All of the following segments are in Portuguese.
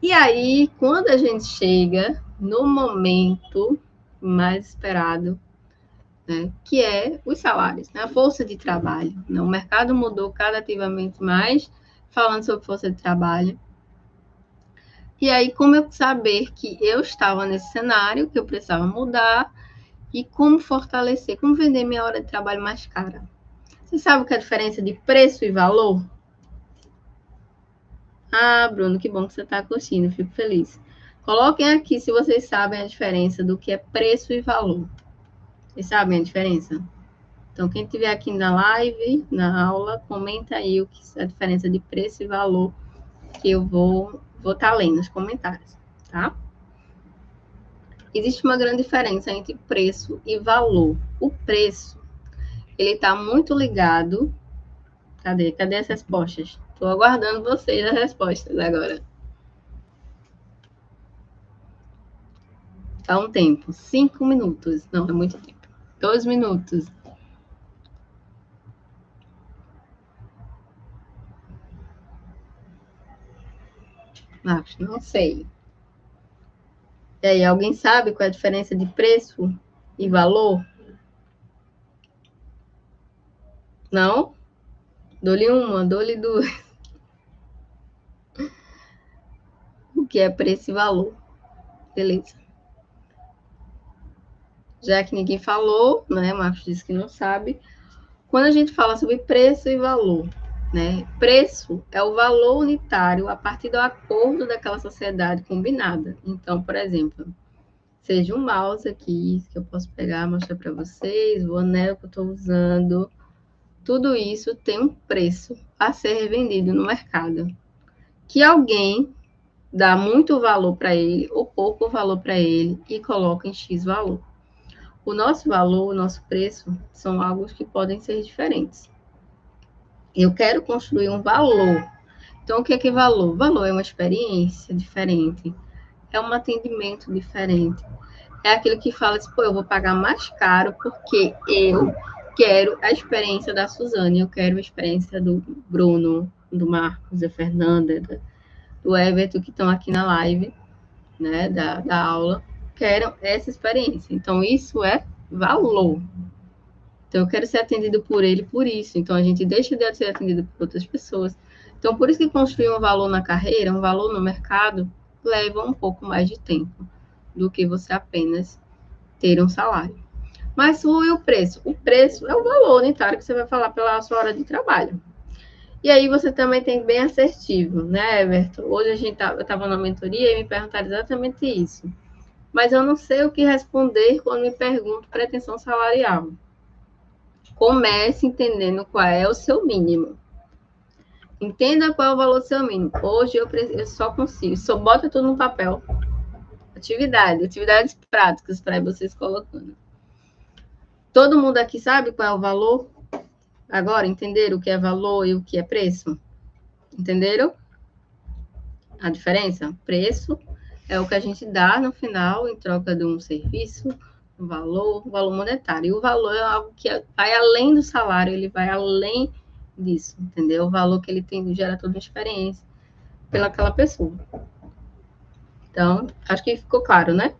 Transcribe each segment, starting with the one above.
E aí, quando a gente chega no momento mais esperado, né, que é os salários, né, a força de trabalho. Né? O mercado mudou gradativamente mais, falando sobre força de trabalho. E aí, como eu saber que eu estava nesse cenário, que eu precisava mudar, e como fortalecer, como vender minha hora de trabalho mais cara. Você sabe o que é a diferença de preço e valor? Ah, Bruno, que bom que você está curtindo, fico feliz. Coloquem aqui se vocês sabem a diferença do que é preço e valor. Vocês sabem a diferença? Então, quem estiver aqui na live, na aula, comenta aí o que é a diferença de preço e valor, que eu vou estar lendo nos comentários, tá? Existe uma grande diferença entre preço e valor. O preço, ele está muito ligado... Cadê as respostas? Estou aguardando vocês as respostas agora. Tá um tempo. 5 minutos. Não, é muito tempo. 2 minutos. Não sei. E aí, alguém sabe qual é a diferença de preço e valor? Não? Dou-lhe uma, dou-lhe duas. O que é preço e valor? Beleza. Já que ninguém falou, né? Marcos disse que não sabe. Quando a gente fala sobre preço e valor, né? Preço é o valor unitário a partir do acordo daquela sociedade combinada. Então, por exemplo, seja um mouse aqui, que eu posso pegar e mostrar para vocês, o anel que eu estou usando, tudo isso tem um preço a ser vendido no mercado. Que alguém dá muito valor para ele ou pouco valor para ele e coloca em X valor. O nosso valor, o nosso preço, são algo que podem ser diferentes. Eu quero construir um valor. Então, o que é valor? Valor é uma experiência diferente, é um atendimento diferente. É aquilo que fala assim, pô, eu vou pagar mais caro porque eu quero a experiência da Suzane, eu quero a experiência do Bruno, do Marcos, da Fernanda, do Everton, que estão aqui na live, né, da aula, quero essa experiência. Então, isso é valor. Então, eu quero ser atendido por ele por isso. Então, a gente deixa de ser atendido por outras pessoas. Então, por isso que construir um valor na carreira, um valor no mercado, leva um pouco mais de tempo do que você apenas ter um salário. Mas e o preço? O preço é o valor unitário que você vai falar pela sua hora de trabalho. E aí você também tem bem assertivo, né, Everton? Hoje eu estava na mentoria e me perguntaram exatamente isso. Mas eu não sei o que responder quando me pergunto pretensão salarial. Comece entendendo qual é o seu mínimo. Entenda qual é o valor do seu mínimo. Hoje eu só consigo, só bota tudo no papel. Atividades práticas para vocês colocando. Todo mundo aqui sabe qual é o valor? Agora, entenderam o que é valor e o que é preço? Entenderam? A diferença? Preço é o que a gente dá no final em troca de um serviço, um valor monetário. E o valor é algo que vai além do salário, ele vai além disso, entendeu? O valor que ele tem gera toda uma experiência pelaquela pessoa. Então, acho que ficou claro, né?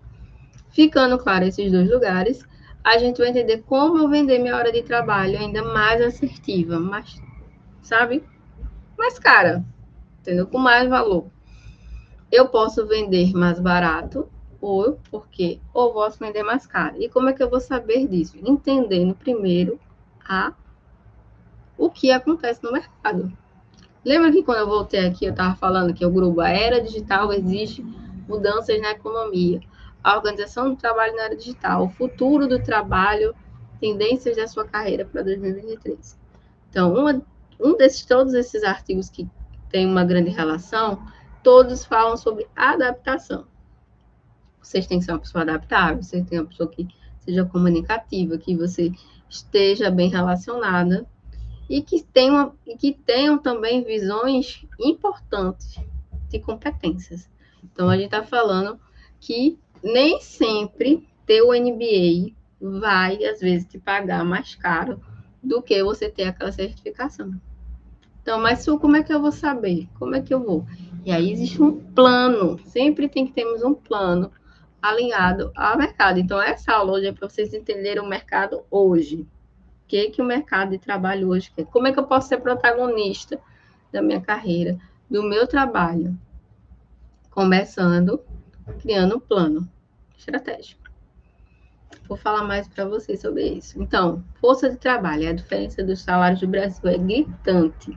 Ficando claro esses dois lugares, a gente vai entender como eu vender minha hora de trabalho ainda mais assertiva, mais, sabe? Mais cara, entendeu? Com mais valor. Eu posso vender mais barato ou posso vender mais caro. E como é que eu vou saber disso? Entendendo primeiro o que acontece no mercado. Lembra que quando eu voltei aqui, eu estava falando que o grupo A Era Digital existe mudanças na economia, a organização do trabalho na era digital, o futuro do trabalho, tendências da sua carreira para 2023. Então, todos esses artigos que tem uma grande relação, todos falam sobre adaptação. Vocês têm que ser uma pessoa adaptável, vocês têm que ser uma pessoa que seja comunicativa, que você esteja bem relacionada e que tenham também visões importantes de competências. Então, a gente está falando que nem sempre ter o MBA vai, às vezes, te pagar mais caro do que você ter aquela certificação. Então, mas como é que eu vou saber? Como é que eu vou? E aí existe um plano, sempre tem que termos um plano alinhado ao mercado. Então, essa aula hoje é para vocês entenderem o mercado hoje. O que o mercado de trabalho hoje quer? Como é que eu posso ser protagonista da minha carreira, do meu trabalho? Começando, criando um plano estratégico. Vou falar mais para vocês sobre isso. Então, força de trabalho, a diferença dos salários do Brasil é gritante.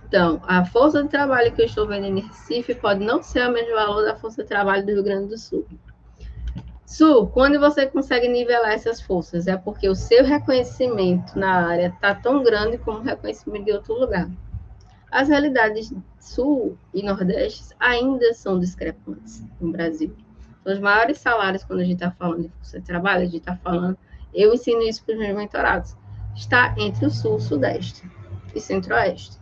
Então, a força de trabalho que eu estou vendo em Recife pode não ser o mesmo valor da força de trabalho do Rio Grande do Sul. Sul, quando você consegue nivelar essas forças, é porque o seu reconhecimento na área está tão grande como o reconhecimento de outro lugar. As realidades Sul e Nordeste ainda são discrepantes no Brasil. Os maiores salários, quando a gente está falando de força de trabalho, a gente está falando, eu ensino isso para os meus mentorados, está entre o Sul, Sudeste e Centro-Oeste.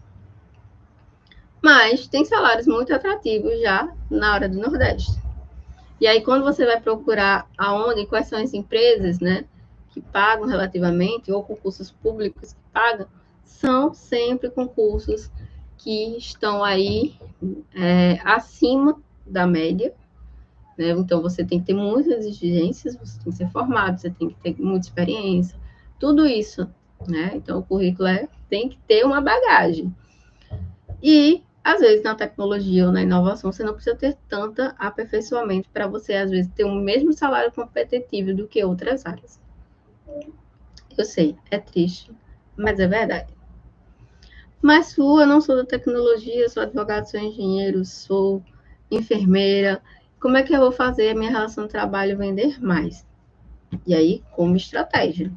Mas tem salários muito atrativos já na hora do Nordeste. E aí, quando você vai procurar aonde, quais são as empresas, né, que pagam relativamente, ou concursos públicos que pagam, são sempre concursos que estão aí acima da média, né? Então, você tem que ter muitas exigências, você tem que ser formado, você tem que ter muita experiência, tudo isso, né? Então, o currículo tem que ter uma bagagem. E às vezes, na tecnologia ou na inovação, você não precisa ter tanto aperfeiçoamento para você, às vezes, ter o mesmo salário competitivo do que outras áreas. Eu sei, é triste, mas é verdade. Mas eu não sou da tecnologia, sou advogado, sou engenheiro, sou enfermeira. Como é que eu vou fazer a minha relação de trabalho vender mais? E aí, como estratégia.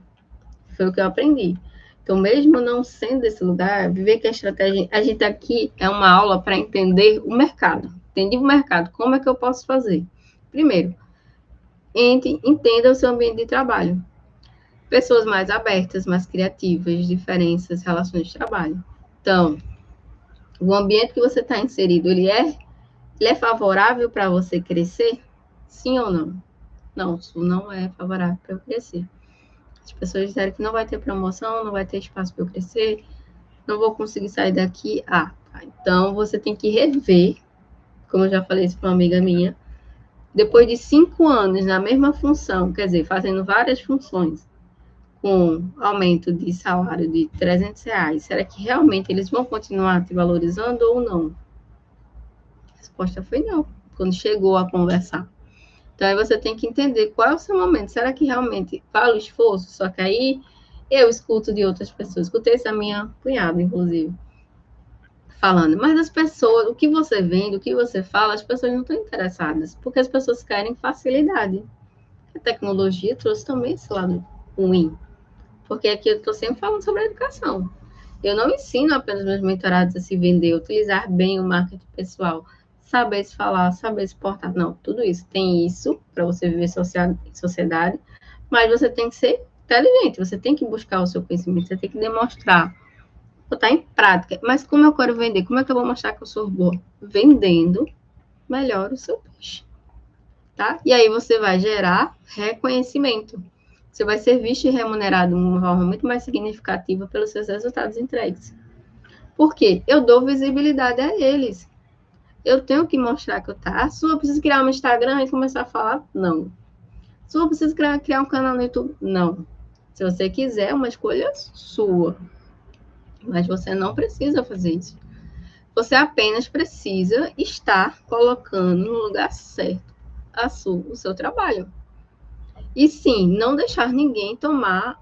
Foi o que eu aprendi. Então, mesmo não sendo desse lugar, viver que a estratégia... A gente aqui é uma aula para entender o mercado. Entendi o mercado. Como é que eu posso fazer? Primeiro, entenda o seu ambiente de trabalho. Pessoas mais abertas, mais criativas, diferenças, relações de trabalho. Então, o ambiente que você está inserido, ele é favorável para você crescer? Sim ou não? Não, isso não é favorável para eu crescer. As pessoas disseram que não vai ter promoção, não vai ter espaço para eu crescer, não vou conseguir sair daqui. Tá. Então, você tem que rever, como eu já falei isso para uma amiga minha, depois de 5 anos na mesma função, quer dizer, fazendo várias funções, com aumento de salário de R$300, será que realmente eles vão continuar te valorizando ou não? A resposta foi não, quando chegou a conversar. Então, aí você tem que entender qual é o seu momento. Será que realmente vale o esforço? Só que aí eu escuto de outras pessoas. Escutei essa minha cunhada, inclusive, falando. Mas as pessoas, o que você vende, o que você fala, as pessoas não estão interessadas. Porque as pessoas querem facilidade. A tecnologia trouxe também esse lado ruim. Porque aqui eu estou sempre falando sobre a educação. Eu não ensino apenas meus mentorados a se vender, utilizar bem o marketing pessoal, saber se falar, saber se portar. Não, tudo isso. Tem isso para você viver em sociedade, mas você tem que ser inteligente, você tem que buscar o seu conhecimento, você tem que demonstrar, botar em prática. Mas como eu quero vender? Como é que eu vou mostrar que eu sou boa? Vendendo melhor o seu peixe, tá? E aí você vai gerar reconhecimento. Você vai ser visto e remunerado de uma forma muito mais significativa pelos seus resultados entregues. Por quê? Eu dou visibilidade a eles. Eu tenho que mostrar que eu tá. Se eu preciso criar um Instagram e começar a falar, não. Se eu preciso criar um canal no YouTube, não. Se você quiser, é uma escolha sua. Mas você não precisa fazer isso. Você apenas precisa estar colocando no lugar certo o seu trabalho. E sim, não deixar ninguém tomar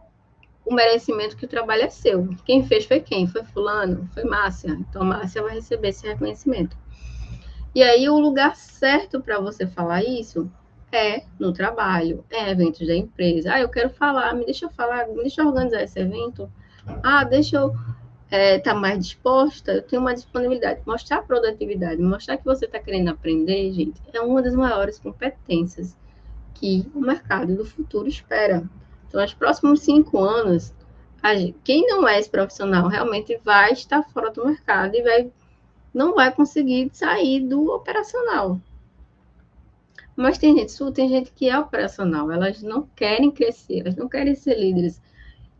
o merecimento que o trabalho é seu. Quem fez foi quem? Foi fulano? Foi Márcia. Então, Márcia vai receber esse reconhecimento. E aí, o lugar certo para você falar isso é no trabalho, é eventos da empresa. Eu quero falar, me deixa eu organizar esse evento. Deixa eu estar mais disposta, eu tenho uma disponibilidade. Mostrar a produtividade, mostrar que você está querendo aprender, gente, é uma das maiores competências que o mercado do futuro espera. Então, nos próximos 5 anos, quem não é esse profissional realmente vai estar fora do mercado e não vai conseguir sair do operacional. Mas tem gente que é operacional, elas não querem crescer, elas não querem ser líderes.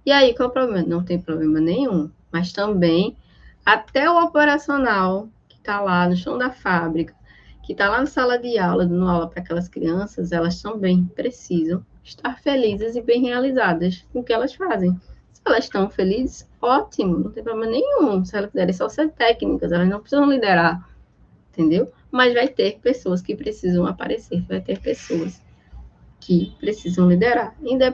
E aí, qual é o problema? Não tem problema nenhum. Mas também, até o operacional, que está lá no chão da fábrica, que está lá na sala de aula, dando aula para aquelas crianças, elas também precisam estar felizes e bem realizadas com o que elas fazem. Se elas estão felizes, ótimo, não tem problema nenhum. Se elas quiserem só ser técnicas, elas não precisam liderar, entendeu? Mas vai ter pessoas que precisam aparecer, vai ter pessoas que precisam liderar, independente